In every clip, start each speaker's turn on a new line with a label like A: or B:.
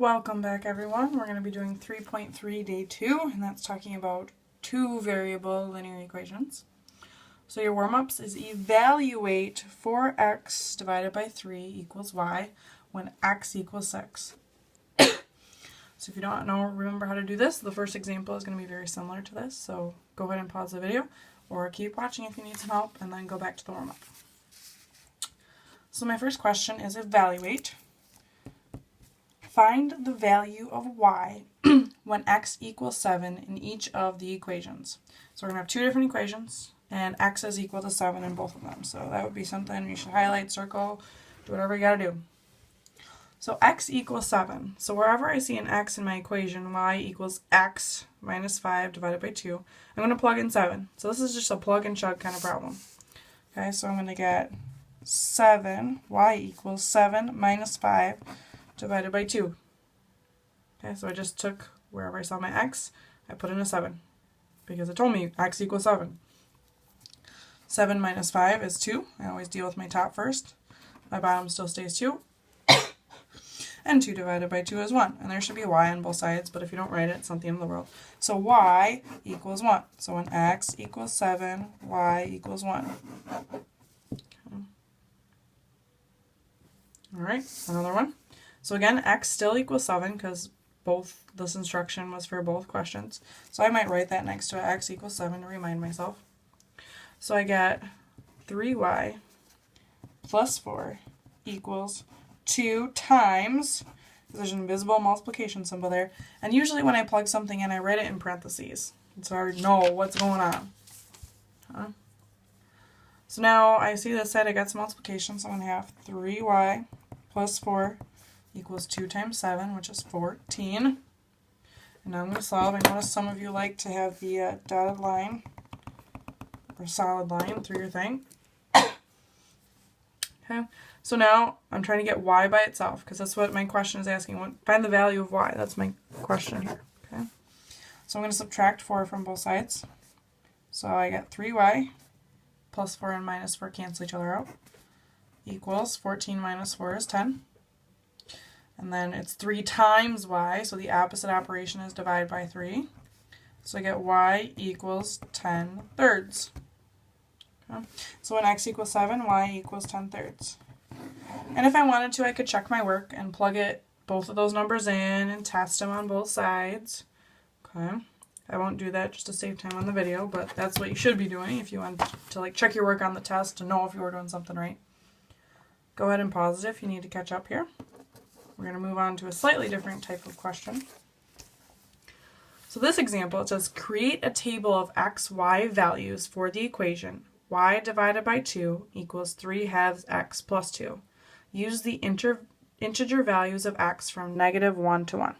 A: Welcome back, everyone. We're going to be doing 3.3 day 2, and that's talking about two variable linear equations. So your warm-ups is evaluate 4x divided by 3 equals y when x equals 6. So if you don't remember how to do this, the first example is going to be very similar to this. So go ahead and pause the video or keep watching if you need some help, and then go back to the warm-up. So my first question is evaluate. Find the value of y when x equals 7 in each of the equations. So we're going to have two different equations, and x is equal to 7 in both of them. So that would be something you should highlight, circle, do whatever you got to do. So x equals 7. So wherever I see an x in my equation, y equals x minus 5 divided by 2, I'm going to plug in 7. So this is just a plug and chug kind of problem. Okay, so I'm going to get 7, y equals 7 minus 5 divided by 2. Okay, so I just took wherever I saw my x, I put in a 7 because it told me x equals 7. 7 minus 5 is 2. I always deal with my top first. My bottom still stays 2. And 2 divided by 2 is 1. And there should be a y on both sides, but if you don't write it, it's not the end of the world. So y equals 1. So when x equals 7, y equals 1. Okay. Alright, another one. So again, x still equals 7 because this instruction was for both questions. So I might write that next to x equals 7 to remind myself. So I get 3y plus 4 equals 2 times, there's an invisible multiplication symbol there, and usually when I plug something in, I write it in parentheses, so I already know what's going on. So now I see this side, I got some multiplication, so I'm going to have 3y plus 4 equals 2 times 7, which is 14. And now I'm going to solve. I notice some of you like to have the dotted line or solid line through your thing. Okay, so now I'm trying to get y by itself because that's what my question is asking. Find the value of y. That's my question here. Okay, so I'm going to subtract 4 from both sides. So I get 3y plus 4 and minus 4 cancel each other out equals 14 minus 4 is 10. And then it's 3 times y, so the opposite operation is divide by 3. So I get y equals 10 thirds. Okay. So when x equals 7, y equals 10 thirds. And if I wanted to, I could check my work and plug both of those numbers in and test them on both sides. Okay. I won't do that just to save time on the video, but that's what you should be doing if you want to check your work on the test to know if you were doing something right. Go ahead and pause it if you need to catch up here. We're going to move on to a slightly different type of question. So this example, it says create a table of x, y values for the equation y divided by 2 equals 3 halves x plus 2. Use the integer values of x from -1 to 1.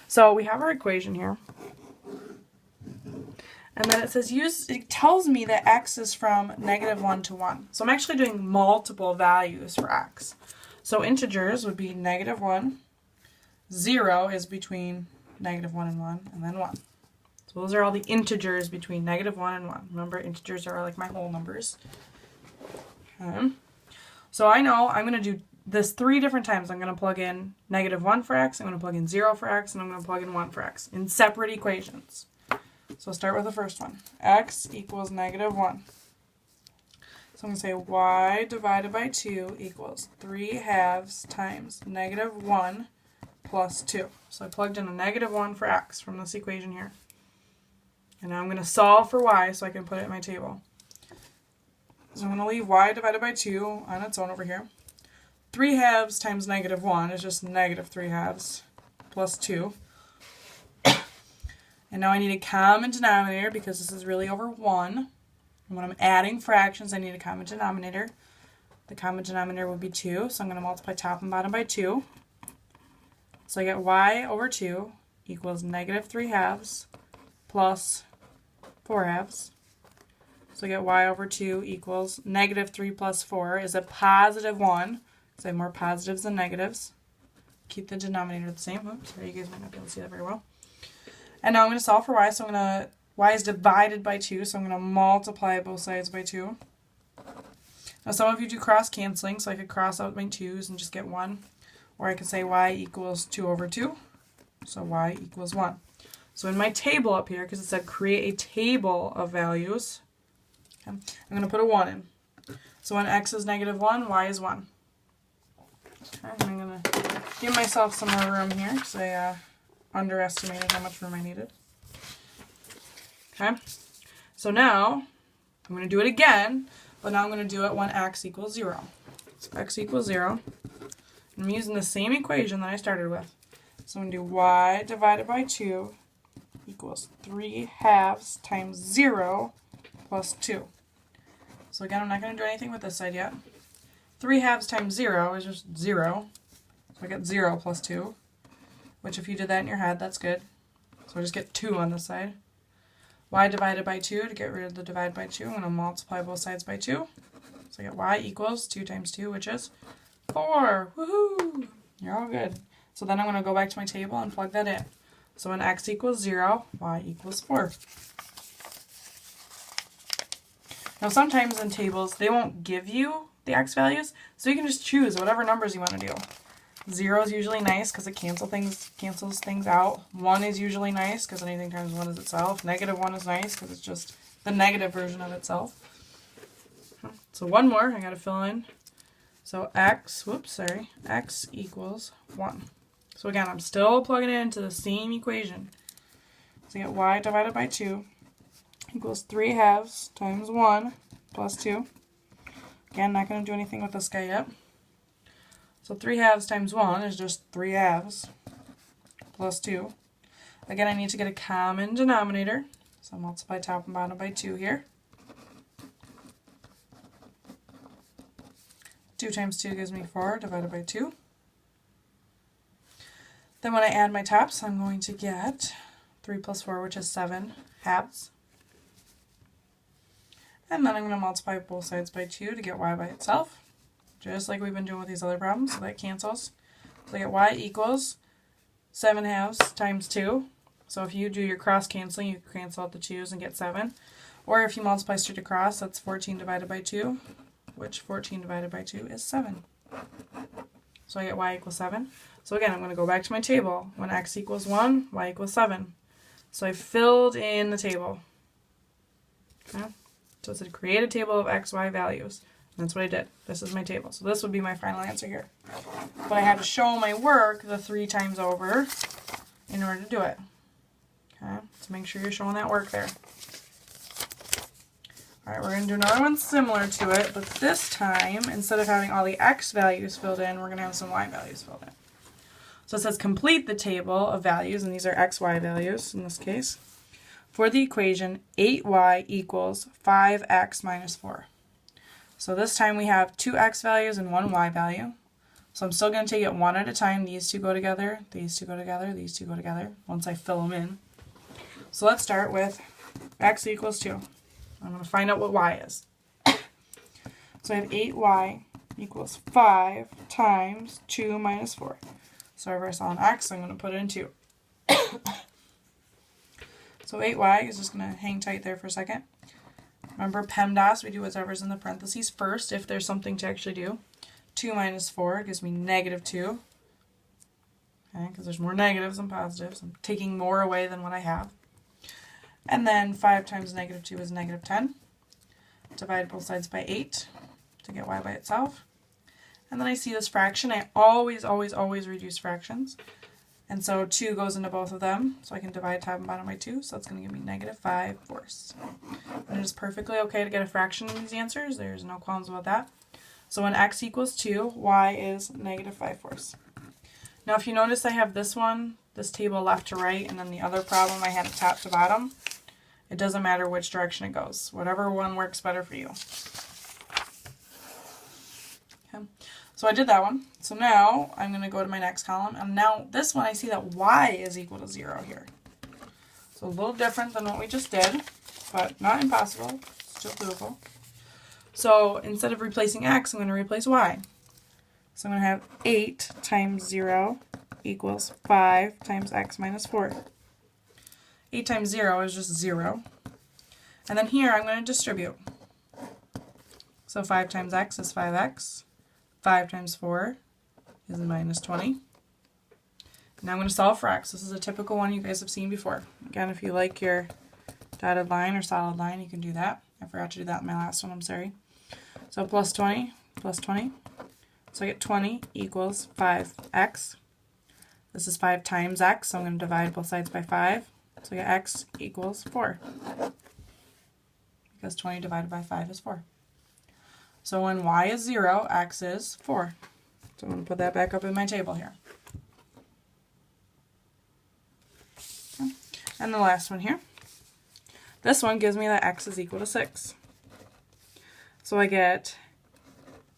A: So we have our equation here. And then it says it tells me that x is from -1 to 1. So I'm actually doing multiple values for x. So integers would be -1, 0 is between -1 and 1, and then 1. So those are all the integers between -1 and 1. Remember, integers are like my whole numbers. Okay. So I know I'm going to do this 3 different times. I'm going to plug in -1 for x, I'm going to plug in 0 for x, and I'm going to plug in 1 for x in separate equations. So I'll start with the first one. X equals -1. So I'm going to say y divided by 2 equals 3 halves times -1 plus 2. So I plugged in a -1 for x from this equation here. And now I'm going to solve for y so I can put it in my table. So I'm going to leave y divided by 2 on its own over here. 3 halves times -1 is just -3 halves plus 2. And now I need a common denominator because this is really over 1. And when I'm adding fractions, I need a common denominator. The common denominator would be 2, so I'm going to multiply top and bottom by 2. So I get y over 2 equals -3 halves plus 4 halves. So I get y over 2 equals -3 plus 4 is a positive 1, because I have more positives than negatives. Keep the denominator the same. Oops, sorry, you guys might not be able to see that very well. And now I'm going to solve for y, so y is divided by 2, so I'm going to multiply both sides by 2. Now some of you do cross canceling, so I could cross out my 2's and just get 1. Or I could say y equals 2 over 2. so y equals 1. So in my table up here, because it said create a table of values, okay, I'm going to put a 1 in. So when x is -1, y is 1. Okay, and I'm going to give myself some more room here because I underestimated how much room I needed. Okay, so now I'm going to do it again, but now I'm going to do it when x equals 0. So x equals 0. I'm using the same equation that I started with. So I'm going to do y divided by 2 equals 3/2 times 0 plus 2. So again, I'm not going to do anything with this side yet. 3/2 times 0 is just 0. So I get 0 plus 2, which if you did that in your head, that's good. So I just get 2 on this side. Y divided by 2, to get rid of the divide by 2, I'm going to multiply both sides by 2. So I get y equals 2 times 2, which is 4. Woohoo! You're all good. So then I'm going to go back to my table and plug that in. So when x equals 0, y equals 4. Now sometimes in tables, they won't give you the x values, so you can just choose whatever numbers you want to do. 0 is usually nice because it cancels things out. 1 is usually nice because anything times 1 is itself. -1 is nice because it's just the negative version of itself. So one more I got to fill in. So x equals 1. So again, I'm still plugging it into the same equation. So I get y divided by 2 equals 3/2 times 1 plus 2. Again, not going to do anything with this guy yet. So 3/2 times 1 is just 3/2 plus 2. Again, I need to get a common denominator. So I'll multiply top and bottom by 2 here. 2 times 2 gives me 4 divided by 2. Then when I add my tops, I'm going to get 3 plus 4, which is 7/2. And then I'm going to multiply both sides by 2 to get y by itself, just like we've been doing with these other problems, so that cancels. So I get y equals 7/2 times 2. So if you do your cross canceling, you cancel out the 2's and get 7. Or if you multiply straight across, that's 14 divided by 2, which 14 divided by 2 is 7. So I get y equals 7. So again, I'm going to go back to my table. When x equals 1, y equals 7. So I filled in the table. Okay? So it said create a table of x, y values. And that's what I did. This is my table. So this would be my final answer here. But I had to show my work the 3 times over in order to do it. Okay? So make sure you're showing that work there. Alright, we're going to do another one similar to it, but this time, instead of having all the x values filled in, we're going to have some y values filled in. So it says complete the table of values, and these are x, y values in this case, for the equation 8y equals 5x minus 4. So this time we have 2 x values and 1 y value. So I'm still going to take it one at a time. These two go together, these two go together, these two go together, once I fill them in. So let's start with x equals 2. I'm going to find out what y is. So I have 8y equals 5 times 2 minus 4. So if I saw an x, I'm going to put it in 2. So 8y is just going to hang tight there for a second. Remember PEMDAS, we do whatever's in the parentheses first if there's something to actually do. 2 minus 4 gives me -2. Okay, because there's more negatives than positives. I'm taking more away than what I have. And then 5 times -2 is -10. Divide both sides by 8 to get y by itself. And then I see this fraction. I always reduce fractions. And so 2 goes into both of them. So I can divide top and bottom by 2. So that's going to give me -5/4. And it is perfectly okay to get a fraction in these answers. There's no qualms about that. So when x equals 2, y is -5/4. Now if you notice I have this one, this table left to right, and then the other problem I had it top to bottom. It doesn't matter which direction it goes. Whatever one works better for you. Okay. So I did that one. So now I'm going to go to my next column. And now this one I see that y is equal to 0 here. So a little different than what we just did, but not impossible. Still doable. So instead of replacing x, I'm going to replace y. So I'm going to have 8 times 0 equals 5 times x minus 4. 8 times 0 is just 0. And then here I'm going to distribute. So 5 times x is 5x. 5 times 4 is -20. Now I'm going to solve for x. This is a typical one you guys have seen before. Again, if you like your dotted line or solid line, you can do that. I forgot to do that in my last one, I'm sorry. So plus 20, plus 20. So I get 20 equals 5x. This is 5 times x, so I'm going to divide both sides by 5. So I get x equals 4. Because 20 divided by 5 is 4. So when y is 0, x is 4. So I'm going to put that back up in my table here. Okay. And the last one here. This one gives me that x is equal to 6. So I get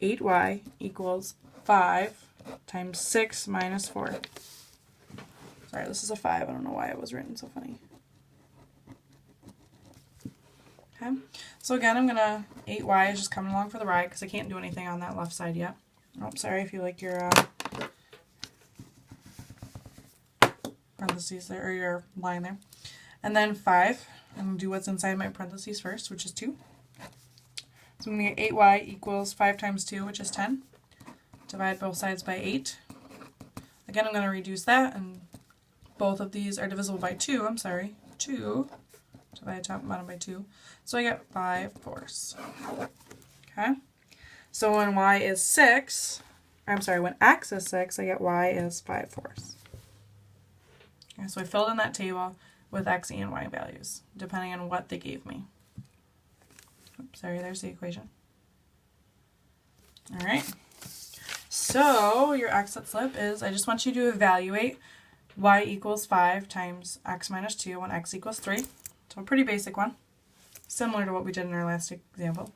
A: 8y equals 5 times 6 minus 4. Sorry, this is a 5. I don't know why it was written so funny. Okay, so again, I'm going to, 8y is just coming along for the ride because I can't do anything on that left side yet. Oh, sorry if you like your parentheses there, or your line there. And then 5, I'm going to do what's inside my parentheses first, which is 2. So I'm going to get 8y equals 5 times 2, which is 10. Divide both sides by 8. Again, I'm going to reduce that, and both of these are divisible by 2. I'm sorry, 2. Divide top and bottom by 2. So I get 5/4. Okay? So when y is 6, I'm sorry, when x is 6, I get y is 5/4. Okay, so I filled in that table with x and y values, depending on what they gave me. Oops, sorry, there's the equation. All right. So your exit slip is, I just want you to evaluate y equals 5 times x minus 2 when x equals 3. So a pretty basic one, similar to what we did in our last example.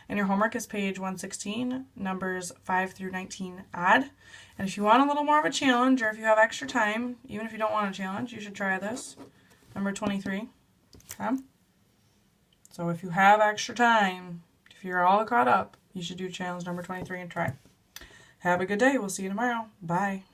A: And your homework is page 116, numbers 5 through 19 odd. And if you want a little more of a challenge, or if you have extra time, even if you don't want a challenge, you should try this. Number 23. Okay? So if you have extra time, if you're all caught up, you should do challenge number 23 and try. Have a good day. We'll see you tomorrow. Bye.